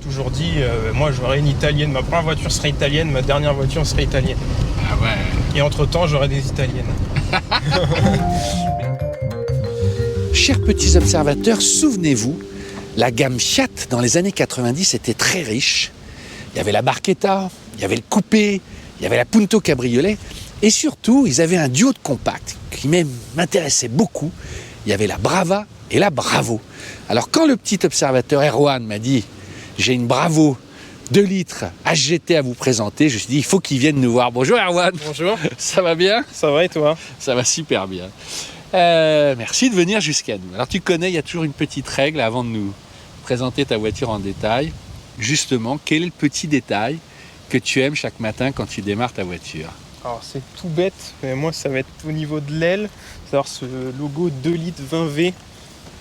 toujours dit, moi j'aurais une italienne, ma première voiture serait italienne, ma dernière voiture serait italienne. Ah ouais. Et entre-temps, j'aurais des italiennes. Chers petits observateurs, souvenez-vous, la gamme Fiat dans les années 90 était très riche. Il y avait la Barchetta, il y avait le Coupé, il y avait la Punto Cabriolet. Et surtout, ils avaient un duo de compacts qui m'intéressait beaucoup. Il y avait la Brava et la Bravo. Alors quand le petit observateur Erwan m'a dit « J'ai une Bravo 2 litres HGT à vous présenter », je me suis dit « Il faut qu'il vienne nous voir ». Bonjour Erwan. Bonjour. Ça va bien? Ça va et toi? Ça va super bien. Merci de venir jusqu'à nous. Alors tu connais, il y a toujours une petite règle avant de nous présenter ta voiture en détail. Justement, quel est le petit détail que tu aimes chaque matin quand tu démarres ta voiture? Alors c'est tout bête, mais moi ça va être au niveau de l'aile, c'est-à-dire ce logo 2 litres 20V.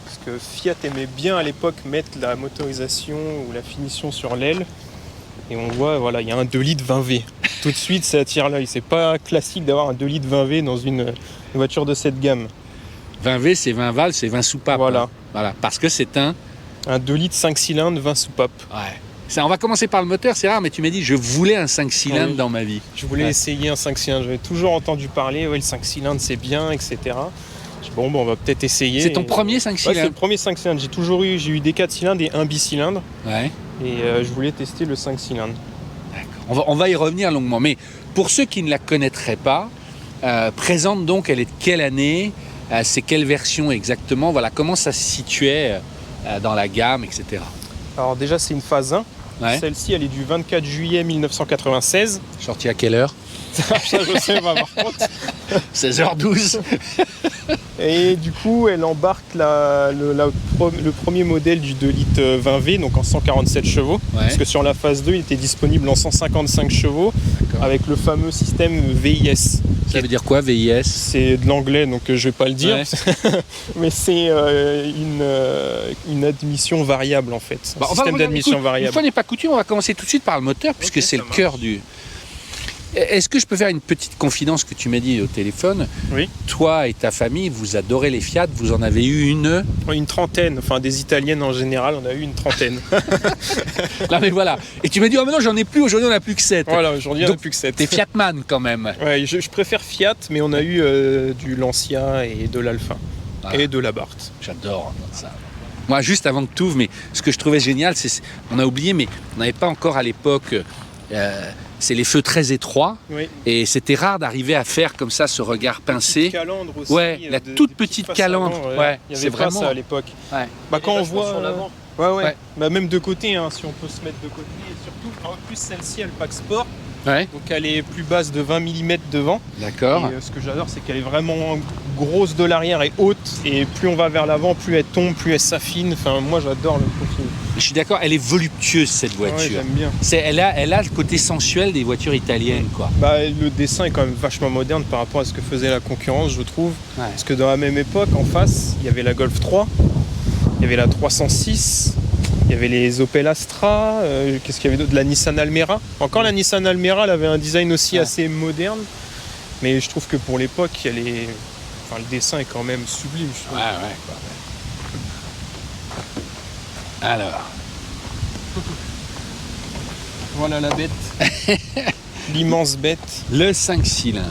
Parce que Fiat aimait bien à l'époque mettre la motorisation ou la finition sur l'aile. Et on voit, voilà, il y a un 2 litres 20V. Tout de suite, ça attire l'œil. C'est pas classique d'avoir un 2 litres 20V dans une voiture de cette gamme. 20V, c'est 20 valves, c'est 20 soupapes. Voilà. Hein. Voilà. Parce que c'est un 2 litres 5 cylindres, 20 soupapes. Ouais. On va commencer par le moteur, c'est rare, mais tu m'as dit je voulais un 5 cylindres Oui. dans ma vie. Je voulais essayer un 5 cylindres. J'avais toujours entendu parler, ouais, le 5 cylindres c'est bien, etc. Je dis, bon, on va peut-être essayer. C'est ton premier 5 cylindres? Ouais, c'est le premier 5 cylindres. J'ai eu des 4 cylindres et un bicylindre. Ouais. Et je voulais tester le 5 cylindres. D'accord. On va y revenir longuement. Mais pour ceux qui ne la connaîtraient pas, présente donc, elle est de quelle année? C'est quelle version exactement? Voilà, comment ça se situait dans la gamme, etc. Alors déjà, c'est une phase 1. Ouais. Celle-ci, elle est du 24 juillet 1996. Sortie à quelle heure? Ça, je sais pas par contre. 16h12. Et du coup, elle embarque le premier modèle du 2 litres 20V, donc en 147 chevaux. Ouais. Parce que sur la phase 2, il était disponible en 155 chevaux, avec le fameux système VIS. Ça veut dire quoi, VIS? C'est de l'anglais, donc je vais pas le dire. Ouais. Mais c'est une admission variable, en fait. Un système d'admission variable. Une fois n'est pas coutume, on va commencer tout de suite par le moteur, puisque c'est le cœur du... Est-ce que je peux faire une petite confidence que tu m'as dit au téléphone? Oui. Toi et ta famille, vous adorez les Fiat, vous en avez eu une trentaine, enfin des italiennes en général, on a eu une trentaine. Non mais voilà. Et tu m'as dit, oh mais non, j'en ai plus, aujourd'hui on n'a plus que 7. Voilà, aujourd'hui on n'a plus que 7. T'es Fiatman quand même. Ouais, je préfère Fiat, mais on a eu du Lancia et de l'Alfa. Ah. Et de l'Abarth. J'adore ça. Moi, juste avant que tu ouvres, mais ce que je trouvais génial, c'est, on a oublié, mais on n'avait pas encore à l'époque... c'est les feux très étroits, oui. Et c'était rare d'arriver à faire comme ça ce regard pincé. Calandre aussi. Ouais, la toute petite calandre. Avant, ouais. Il y c'est avait pas vraiment ça à l'époque. Ouais. Bah, quand on voit sur l'avant. Ouais. Bah, même de côté, hein, si on peut se mettre de côté. Et surtout, en plus celle-ci, elle pack sport. Ouais. Donc elle est plus basse de 20 mm devant. D'accord. Et ce que j'adore, c'est qu'elle est vraiment grosse de l'arrière et haute. Et plus on va vers l'avant, plus elle tombe, plus elle s'affine. Enfin, moi, j'adore le profil. Je suis d'accord, elle est voluptueuse cette voiture. Ouais, j'aime bien. Elle a le côté sensuel des voitures italiennes, quoi. Bah, le dessin est quand même vachement moderne par rapport à ce que faisait la concurrence, je trouve. Ouais. Parce que dans la même époque, en face, il y avait la Golf 3, il y avait la 306, il y avait les Opel Astra, qu'est-ce qu'il y avait d'autre? De la Nissan Almera. Encore la Nissan Almera, elle avait un design aussi assez moderne. Mais je trouve que pour l'époque, le dessin est quand même sublime, je trouve. Ouais. Alors. Voilà la bête. L'immense bête. Le 5 cylindres.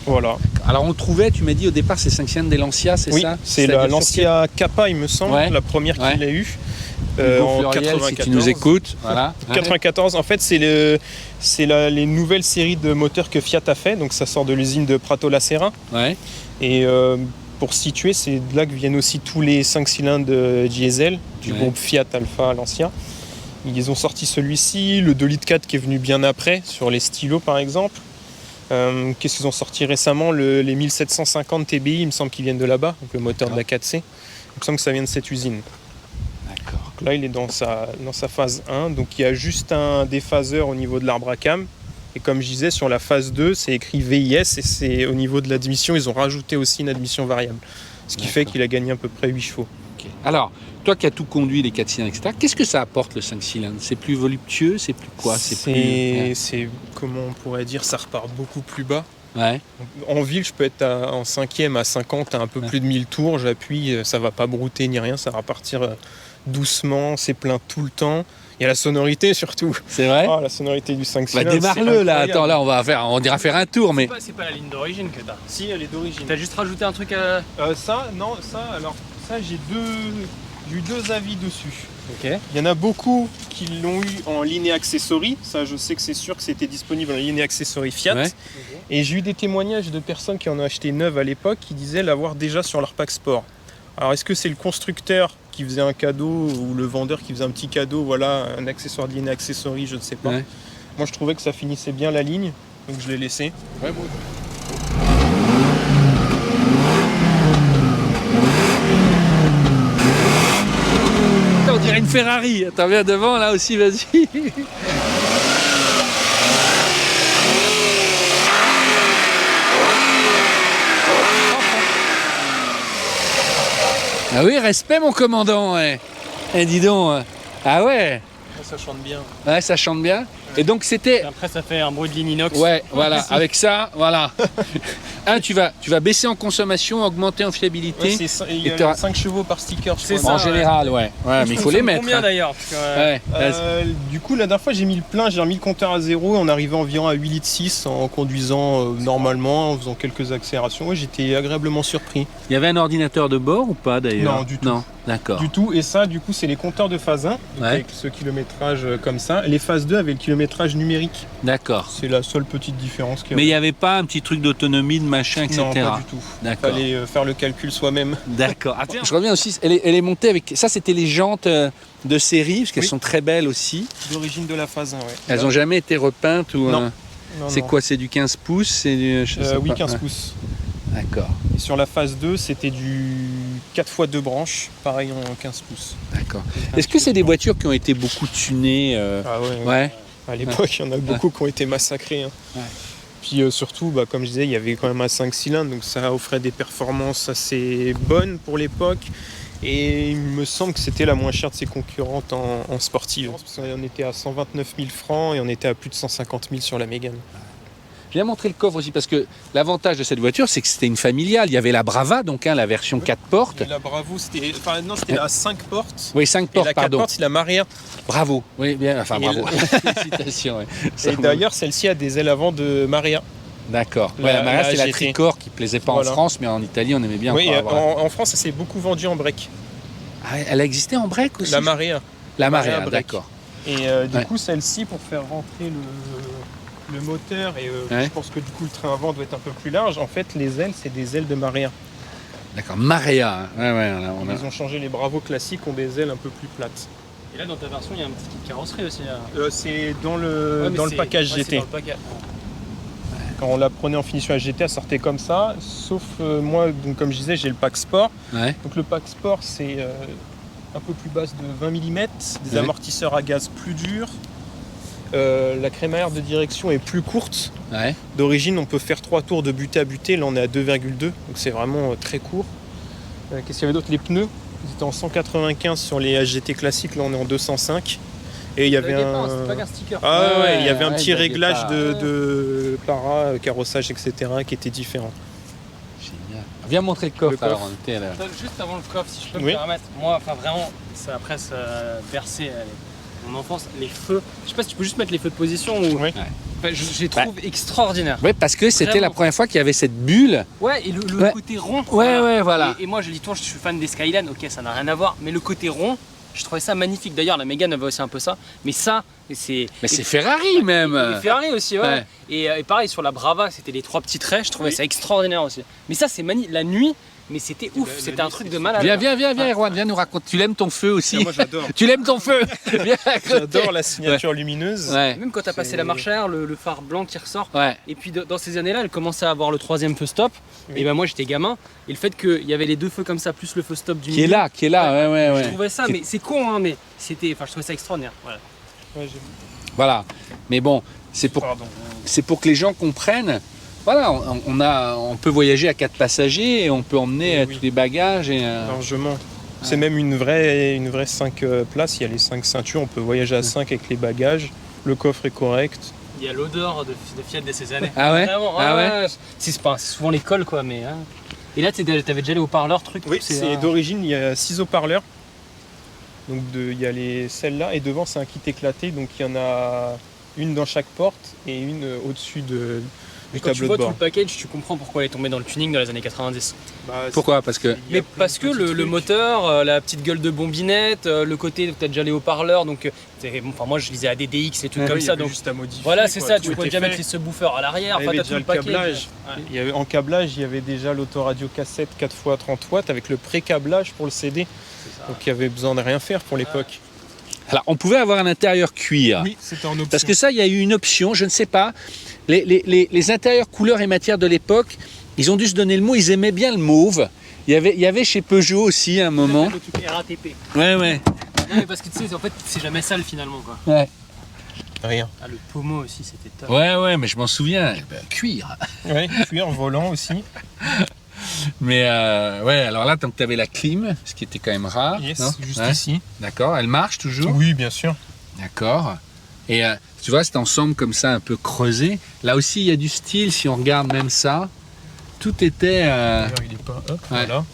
Voilà. Alors on trouvait, tu m'as dit au départ, c'est 5 cylindres des Lancia, c'est Oui, ça? c'est la Lancia Kappa, il me semble, la première qu'il a eue. En Floriel, 94. si tu nous écoutes. Voilà. 94, en fait, c'est les nouvelles séries de moteurs que Fiat a fait. Donc ça sort de l'usine de Prato la Serra. Ouais. Et pour situer, c'est de là que viennent aussi tous les 5 cylindres diesel du groupe Fiat Alfa Lancia. Ils ont sorti celui-ci, le 2 litres 4 qui est venu bien après, sur les stylos par exemple. Qu'est-ce qu'ils ont sorti récemment? Les 1750 TBI, il me semble qu'ils viennent de là-bas, donc le moteur de la 4C. Il me semble que ça vient de cette usine. D'accord. Donc là, il est dans sa phase 1, donc il y a juste un déphaseur au niveau de l'arbre à cam. Et comme je disais, sur la phase 2, c'est écrit VIS et c'est au niveau de l'admission, ils ont rajouté aussi une admission variable. Ce qui fait qu'il a gagné à peu près 8 chevaux. Okay. Alors, toi qui as tout conduit, les 4 cylindres, etc., qu'est-ce que ça apporte le 5 cylindres? C'est plus voluptueux? C'est plus quoi? C'est comment on pourrait dire, ça repart beaucoup plus bas. Ouais. En ville, je peux être en 5e à 50 à un peu plus de 1000 tours, j'appuie, ça va pas brouter ni rien, ça va partir doucement, c'est plein tout le temps. Il y a la sonorité surtout. C'est vrai. Oh, la sonorité du 5 Bah, cylindres. démarre-le là, attends, là on ira faire un tour, mais. C'est pas la ligne d'origine que t'as. Si, elle est d'origine. T'as juste rajouté un truc à... Ça, j'ai eu deux avis dessus. Ok. Il y en a beaucoup qui l'ont eu en ligne accessory. Ça, je sais que c'est sûr que c'était disponible en ligne accessory Fiat. Ouais. Et j'ai eu des témoignages de personnes qui en ont acheté neuve à l'époque qui disaient l'avoir déjà sur leur pack sport. Alors, est-ce que c'est le constructeur qui faisait un cadeau ou le vendeur qui faisait un petit cadeau, voilà, un accessoire de ligne accessory, je ne sais pas. Ouais. Moi, je trouvais que ça finissait bien la ligne, donc je l'ai laissé. Ouais, bon. On dirait une Ferrari. Attends, viens devant là aussi, vas-y. Ah oui, respect mon commandant. Ouais. Eh, dis donc. Ah ouais. Ça chante bien. Ouais, ça chante bien. Et donc c'était. Après ça fait un bruit de ligne inox. Ouais, voilà. Avec ça, voilà. Tu vas baisser en consommation, augmenter en fiabilité. Ouais, il y a 5 chevaux par sticker, je C'est crois. ça, En général, ouais. Ouais, mais il faut les mettre. Combien hein. d'ailleurs Ouais. Du coup, la dernière fois, j'ai mis le plein, j'ai remis le compteur à 0 et on arrivait environ à 8,6 litres en conduisant normalement, en faisant quelques accélérations. Ouais, j'étais agréablement surpris. Il y avait un ordinateur de bord ou pas d'ailleurs? Non, du tout. Non, d'accord. Du tout. Et ça, du coup, c'est les compteurs de phase 1, donc Ouais. avec ce kilométrage comme ça. Les phases 2 avaient le kilométrage numérique. D'accord. C'est la seule petite différence qu'il y Mais il avait. n'y avait pas un petit truc d'autonomie, de machin, etc. Non, pas du tout. D'accord. Fallait faire le calcul soi-même. D'accord. Attends, je reviens aussi. Elle est montée avec. Ça, c'était les jantes de série, parce qu'elles Oui. sont très belles aussi. D'origine de la phase 1, ouais. Elles n'ont jamais été repeintes ou. Non. Non, C'est non. quoi? C'est du 15 pouces? C'est du. Je sais Oui, pas. 15 Ouais. pouces. D'accord. Et sur la phase 2, c'était du 4x2 branches, pareil en 15 pouces. D'accord. Est-ce que c'est des voitures qui ont été beaucoup tunées Ah ouais. Ouais. À l'époque, il y en a beaucoup qui ont été massacrés. Hein. Ouais. Puis surtout, comme je disais, il y avait quand même un 5 cylindres, donc ça offrait des performances assez bonnes pour l'époque. Et il me semble que c'était la moins chère de ses concurrentes en sportive. Parce qu'on était à 129 000 francs et on était à plus de 150 000 sur la Mégane. Je viens montrer le coffre aussi, parce que l'avantage de cette voiture, c'est que c'était une familiale. Il y avait la Brava, donc la version 4 portes. Et la Bravo, c'était la 5 portes. Oui, 5 Et portes, la 4 pardon. portes, c'est la Maria. Bravo. Oui, bien. Enfin, Et bravo. Félicitations. Ouais. Et d'ailleurs, celle-ci a des ailes avant de Maria. D'accord. La- Ouais, la Maria, la c'est la GT. Tricore qui plaisait pas Voilà. en France, mais en Italie, on aimait bien. Oui, encore avoir. en France, ça s'est beaucoup vendu en break. Ah, elle a existé en break aussi. La Maria. La Maria Maria, break. d'accord. Et du Ouais. coup, celle-ci, pour faire rentrer le moteur, et Ouais. je pense que du coup, le train avant doit être un peu plus large. En fait, les ailes, c'est des ailes de Maria. D'accord. Maria. Hein. Ouais, ouais. On a- Ils ont changé, les Bravo classiques ont des ailes un peu plus plates. Et là dans ta version il y a un petit kit carrosserie aussi. Là. C'est dans le, Ouais, mais dans le c'est- package ouais, c'est GT. dans le package. Quand on la prenait en finition à GT, elle sortait comme ça. Sauf moi, donc, comme je disais, j'ai le pack sport. Ouais. Donc le pack sport, c'est un peu plus basse de 20 mm, des Ouais. amortisseurs à gaz plus durs. La crémaillère de direction est plus courte. Ouais. D'origine, on peut faire 3 tours de butée à butée. Là, on est à 2,2, donc c'est vraiment très court. Qu'est-ce qu'il y avait d'autre? Les pneus, ils étaient en 195 sur les HGT classiques. Là, on est en 205. Et il y avait un... C'est pas un sticker. Ah ouais, il y avait un ouais, petit il y avait réglage pas- de para, carrossage, etc. qui était différent. Génial. Viens montrer le coffre, Le coffre. alors. On était là. Juste avant le coffre, si je peux Oui. me permettre, moi, enfin vraiment, ça après ça a bercé mon enfance, les feux. Je sais pas si tu peux juste mettre les feux de position ou. Oui. Enfin, je les trouve extraordinaires. Ouais, parce que c'était Vraiment. la première fois qu'il y avait cette bulle. Ouais, et le Ouais. côté rond. Ouais, voilà. Et moi, je dis toi, je suis fan des Skyline, ok, ça n'a rien à voir, mais le côté rond, je trouvais ça magnifique. D'ailleurs, la Mégane avait aussi un peu ça, mais ça, c'est. Mais c'est Ferrari même. Et Ferrari aussi, ouais. Ouais. Et pareil, sur la Brava, c'était les 3 petits traits, je trouvais Oui. ça extraordinaire aussi. Mais ça, c'est magnifique. La nuit, mais c'était ouf, la c'était un nuit, truc c'est de malade. Viens, Erwan, viens nous raconter. Tu l'aimes ton feu aussi? Moi, j'adore. Tu l'aimes ton feu? Viens à côté. J'adore la signature lumineuse. Ouais, Même quand t'as passé C'est- la marche arrière, le phare blanc qui ressort. ouais. Et puis dans ces années-là, elle commençait à avoir le 3e feu stop. Oui. Et ben moi j'étais gamin. Et le fait qu'il y avait les 2 feux comme ça, plus le feu stop du Qui est milieu, là, ouais. je trouvais ça, Qui- mais c'est con, hein, mais c'était, enfin je trouvais ça extraordinaire. Voilà. Ouais, j'ai- Voilà. Mais bon, c'est pour que les gens comprennent. Voilà, on peut voyager à 4 passagers et on peut emmener Oui. tous les bagages. Et, Largement. C'est même une vraie 5 places. Il y a les 5 ceintures. On peut voyager à 5 avec les bagages. Le coffre est correct. Il y a l'odeur de Fiat de ces années. Ah ouais? Vraiment, Ah ouais? c'est souvent l'école quoi, mais. Hein. Et là, t'avais déjà les haut-parleurs, truc. Oui, tout, c'est d'origine. Il y a 6 haut-parleurs. Donc il y a celles-là et devant c'est un kit éclaté, donc il y en a une dans chaque porte et une au-dessus du Quand tu tableau vois de tout bord. le package, tu comprends pourquoi elle est tombée dans le tuning dans les années 90. Pourquoi? Parce que... Mais parce que le moteur, la petite gueule de bombinette, le côté peut-être déjà les haut-parleurs, donc enfin, moi je lisais ADDX et trucs comme ça, donc juste à modifier. voilà c'est quoi, ça, tout tu pouvais était déjà fait. mettre les subwoofers à l'arrière, Il y enfin avait t'as déjà tout le le package. câblage. Ouais. En câblage, il y avait déjà l'autoradio cassette 4x30 watts avec le pré-câblage pour le CD. Donc il y avait besoin de rien faire pour l'époque. Alors, on pouvait avoir un intérieur cuir. Oui, c'était en option. Parce que ça, il y a eu une option, je ne sais pas. Les intérieurs couleurs et matières de l'époque, ils ont dû se donner le mot, ils aimaient bien le mauve. Il y avait chez Peugeot aussi à un moment. Le truc RATP. Ouais, ouais. Non, mais parce que tu sais, en fait, c'est jamais sale finalement quoi. Ouais, Rien. Ah, le pommeau aussi, c'était top. ouais, mais je m'en souviens. Eh ben, cuir. Oui, cuir volant aussi. Mais ouais, alors là, tant que tu avais la clim, ce qui était quand même rare. Yes, non juste Ouais. ici. D'accord, elle marche toujours. Oui, bien sûr. D'accord. Et tu vois, cet ensemble comme ça, un peu creusé. Là aussi, il y a du style, si on regarde même ça. Tout était... D'ailleurs, il est pas. Hop, voilà.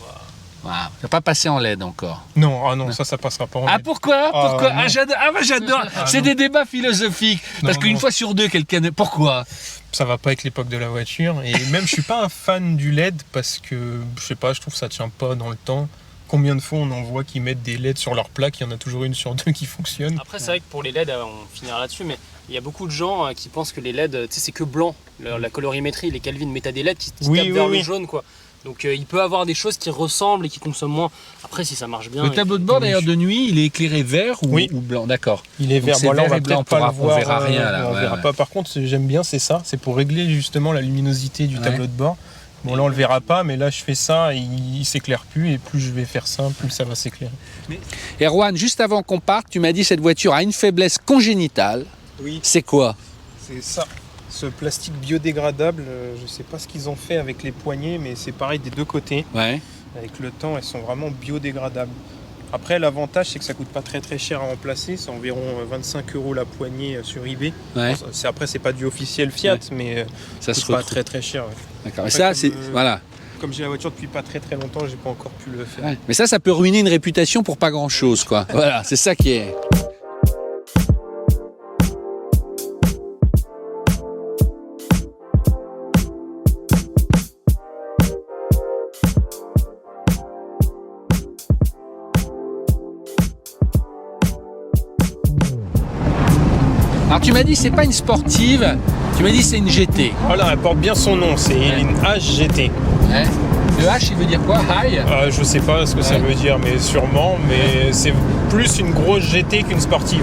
Waouh, t'as pas passé en LED encore. Non, ah non, ça passera pas en Ah LED. pourquoi? Ah, Pourquoi? non. Ah j'adore. Ah, moi j'adore. Ah, C'est non. des débats philosophiques. Parce Non, qu'une non. fois sur deux, quelqu'un. Pourquoi? Ça va pas avec l'époque de la voiture. Et même, je suis pas un fan du LED parce que, je sais pas, je trouve que ça tient pas dans le temps. Combien de fois on en voit qui mettent des LED sur leur plaque, il y en a toujours une sur deux qui fonctionne. Après, c'est vrai que pour les LED, on finira là-dessus, mais il y a beaucoup de gens qui pensent que les LED, tu sais, c'est que blanc. La colorimétrie, les Kelvin mettent des LED qui Oui, tapent oui, vers oui. le jaune, quoi. Donc il peut avoir des choses qui ressemblent et qui consomment moins. Après, si ça marche bien. Le tableau de bord d'ailleurs de nuit, il est éclairé vert ou, Oui. ou blanc? D'accord. Il est Donc vert. c'est Bon, là, on vert va et blanc, peut-être pas le on voir. verra rien, là, on ouais, verra ouais. pas. Par contre, j'aime bien, c'est ça. C'est pour régler justement la luminosité du Ouais. tableau de bord. Bon, là, on le verra pas, mais là, je fais ça, et il s'éclaire plus. Et plus je vais faire ça, plus ça va s'éclairer. Erwan, juste avant qu'on parte, tu m'as dit cette voiture a une faiblesse congénitale. Oui. C'est quoi? C'est ça. Ce plastique biodégradable, je sais pas ce qu'ils ont fait avec les poignées, mais c'est pareil des deux côtés. Ouais. Avec le temps, elles sont vraiment biodégradables. Après, l'avantage, c'est que ça coûte pas très très cher à remplacer. C'est environ 25 € la poignée sur eBay. Ouais. Bon, après, c'est pas du officiel Fiat, Ouais. mais Ça ça se coûte pas retrouve. très très cher. Ouais. D'accord. Et Après, ça, comme, c'est. Voilà. Comme j'ai la voiture depuis pas très très longtemps, j'ai pas encore pu le faire. Ouais. Mais ça peut ruiner une réputation pour pas grand chose, quoi. Voilà, c'est ça qui est. Alors tu m'as dit c'est pas une sportive, tu m'as dit c'est une GT. Voilà, elle porte bien son nom, c'est Ouais. une HGT. Ouais. Le H il veut dire quoi? High? Je sais pas ce que ça Ouais. veut dire, mais sûrement. Mais c'est plus une grosse GT qu'une sportive.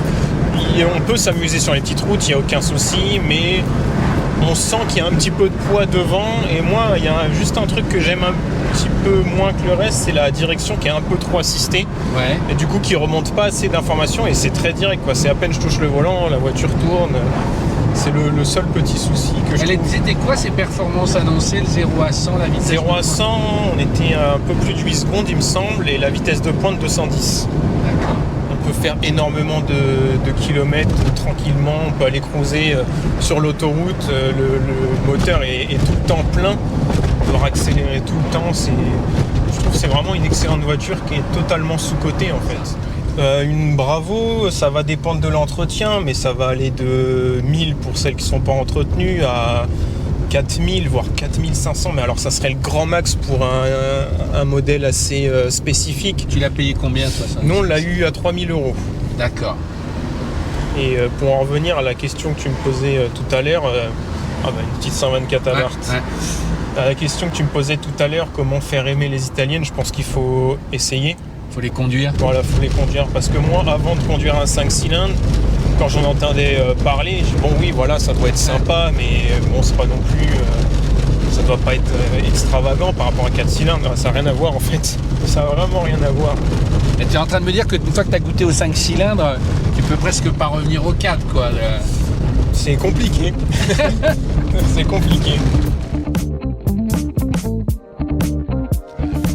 On peut s'amuser sur les petites routes, il n'y a aucun souci, mais on sent qu'il y a un petit peu de poids devant. Et moi, il y a juste un truc que j'aime un petit peu moins que le reste, c'est la direction qui est un peu trop assistée. Ouais. Et du coup, qui remonte pas assez d'informations. Et c'est très direct, quoi. C'est à peine je touche le volant, la voiture tourne. C'est le seul petit souci que je trouve. C'était quoi ces performances annoncées, le 0 à 100, la vitesse? 0 à 100, on était à un peu plus de 8 secondes, il me semble, et la vitesse de pointe 210. D'accord. On peut faire énormément de kilomètres tranquillement, on peut aller cruiser sur l'autoroute, le moteur est tout le temps plein, on peut accélérer tout le temps. Je trouve que c'est vraiment une excellente voiture qui est totalement sous-cotée en fait. Une Bravo, ça va dépendre de l'entretien, mais ça va aller de 1000 pour celles qui ne sont pas entretenues à 4000 voire 4500, mais alors ça serait le grand max pour un modèle assez spécifique. Tu l'as payé combien toi ça? Nous on l'a eu à 3000 €. D'accord. Et pour en revenir à la question que tu me posais tout à l'heure, une petite 124 à Abarth. Ouais. À la question que tu me posais tout à l'heure, comment faire aimer les Italiennes, je pense qu'il faut essayer. Faut les conduire. Voilà, faut les conduire. Parce que moi, avant de conduire un 5 cylindres, quand j'en entendais parler, je dis bon oui, voilà, ça doit être sympa, mais bon, c'est pas non plus, ça doit pas être extravagant par rapport à 4 cylindres. Ça n'a rien à voir en fait. Ça n'a vraiment rien à voir. Et tu es en train de me dire que une fois que tu as goûté au 5 cylindres, tu peux presque pas revenir au 4 quoi. C'est compliqué. C'est compliqué.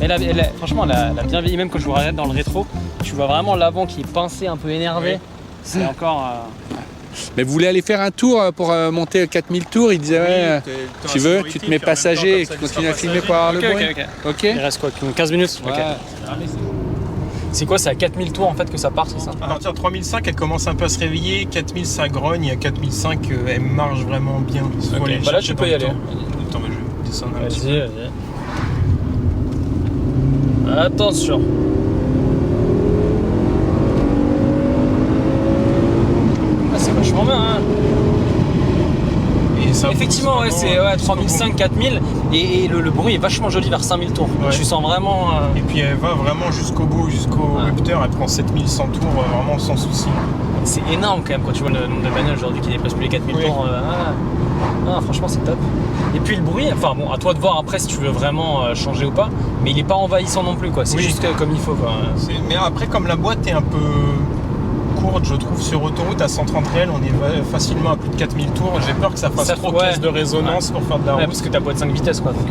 Mais franchement, elle a bien vieilli, même quand je vous regarde dans le rétro, tu vois vraiment l'avant qui est pincé, un peu énervé. Oui. C'est encore. Mais vous voulez aller faire un tour pour monter 4000 tours? Il disait ouais, tu veux, tu te mets passager et tu continues à filmer pour avoir le bruit. Ok. Ok. Il reste quoi, 15 minutes? Ouais. Ok. C'est quoi, c'est à 4000 tours en fait que ça part, c'est ça? À partir de 3005, elle commence un peu à se réveiller. 4000, ça grogne. À 4005, elle marche vraiment bien. Okay. Bah là, tu peux y aller. Attends, je vais descendre un petit peu. Vas-y. Attention. Ah, c'est vachement bien, hein. Et ça effectivement, ouais, c'est 3005, 4000 et le bruit est vachement joli vers 5000 tours. Ouais. Tu sens vraiment. Et puis elle va vraiment jusqu'au bout, jusqu'au rupteur. Elle prend 7100 tours vraiment sans souci. C'est énorme quand même quand tu vois le nombre de bagnoles aujourd'hui qui dépassent plus les 4000 tours. Franchement, c'est top. Et puis le bruit, enfin bon, à toi de voir après si tu veux vraiment changer ou pas, mais il est pas envahissant non plus, quoi. C'est juste comme il faut, quoi. Mais après, comme la boîte est un peu courte, je trouve, sur autoroute à 130 réels, on est facilement à plus de 4000 tours. J'ai peur que ça fasse trop caisse de résonance pour faire de la route. Parce que t'as boîte 5 vitesses, quoi. Donc,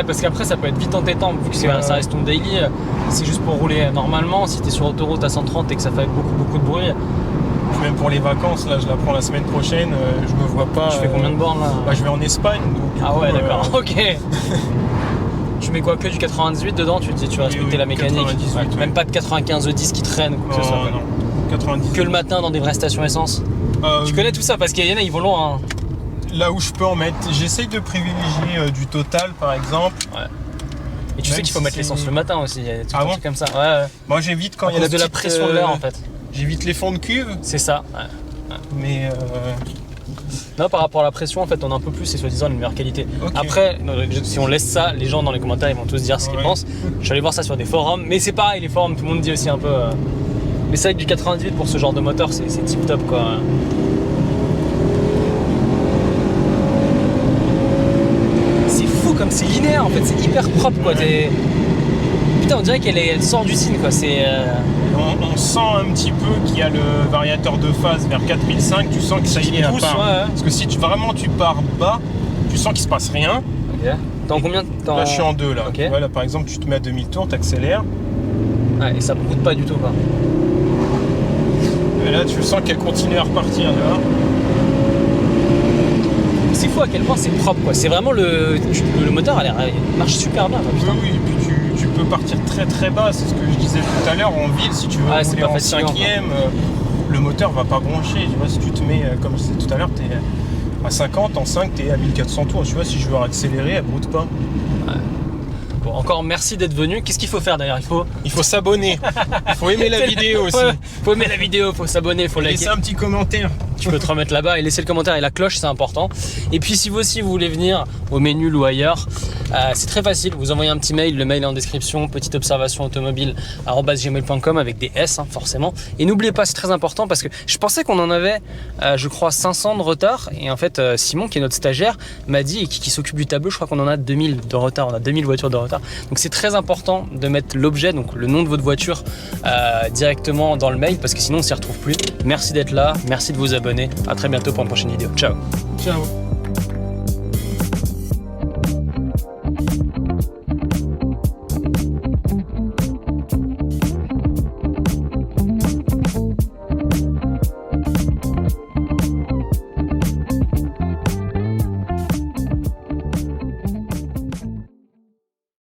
parce qu'après ça peut être vite entêtant vu que ça reste ton daily. C'est juste pour rouler normalement. Si t'es sur autoroute à 130 et que ça fait beaucoup de bruit. Même pour les vacances, là je la prends la semaine prochaine, je me vois pas. Tu fais combien de bornes là? Je vais en Espagne. Donc, d'accord, ok. Tu mets quoi, que du 98 dedans? Tu te dis tu vas respecter la mécanique. Même pas de 95-10 qui traîne ou quoi que ce soit. Non, 98. Que le matin dans des vraies stations essence. Tu connais tout ça parce qu'il y en a, ils vont loin. Hein. Là où je peux en mettre, j'essaye de privilégier du Total par exemple. Ouais. Et tu sais qu'il faut mettre l'essence le matin aussi, il y a des trucs comme ça. Moi j'évite quand il y a la de la pression de l'air en fait. J'évite les fonds de cuve. C'est ça. Mais non, par rapport à la pression, en fait, on a un peu plus, c'est soi-disant une meilleure qualité. Okay. Après, si on laisse ça, les gens dans les commentaires, ils vont tous dire ce qu'ils pensent. Je suis allé voir ça sur des forums, mais c'est pareil, les forums, tout le monde dit aussi un peu. Mais c'est vrai que du 98 pour ce genre de moteur, c'est tip top, quoi. C'est fou comme c'est linéaire, en fait, c'est hyper propre, quoi. Putain, on dirait qu'elle sort d'usine, quoi. C'est. On sent un petit peu qu'il y a le variateur de phase vers 4005, tu sens que ça y est à part. Parce que si tu pars bas, tu sens qu'il se passe rien. Ok. T'es en combien de temps? Là je suis en 2 là. Okay. Voilà, par exemple tu te mets à 2000 tours, t'accélères. Et ça broute pas du tout, quoi. Et là tu sens qu'elle continue à repartir là. C'est fou à quel point c'est propre, quoi. C'est vraiment le moteur, il marche super bien, quoi, putain. Oui, et puis tu peux partir très très bas, c'est ce que je disais tout à l'heure, en ville, si tu veux rouler en 5ème, le moteur va pas broncher, tu vois, si tu te mets, comme je disais tout à l'heure, t'es à 50, en 5, t'es à 1400 tours, tu vois, si je veux accélérer, elle broute pas. Bon, encore merci d'être venu. Qu'est-ce qu'il faut faire d'ailleurs? Il faut s'abonner, il faut aimer la vidéo aussi. Faut aimer la vidéo, faut s'abonner, faut liker. Laisser un petit commentaire. Tu peux te remettre là-bas et laisser le commentaire et la cloche, c'est important. Et puis si vous aussi vous voulez venir au Ménul ou ailleurs, c'est très facile, vous envoyez un petit mail, le mail est en description, petite observation automobile @gmail.com avec des S forcément. Et n'oubliez pas, c'est très important parce que je pensais qu'on en avait, je crois 500 de retard et en fait Simon qui est notre stagiaire m'a dit, et qui s'occupe du tableau, je crois qu'on en a 2000 de retard, on a 2000 voitures de retard. Donc c'est très important de mettre l'objet, donc le nom de votre voiture directement dans le mail parce que sinon on s'y retrouve plus. Merci d'être là, merci de vous abonner, à très bientôt pour une prochaine vidéo. Ciao. Ciao.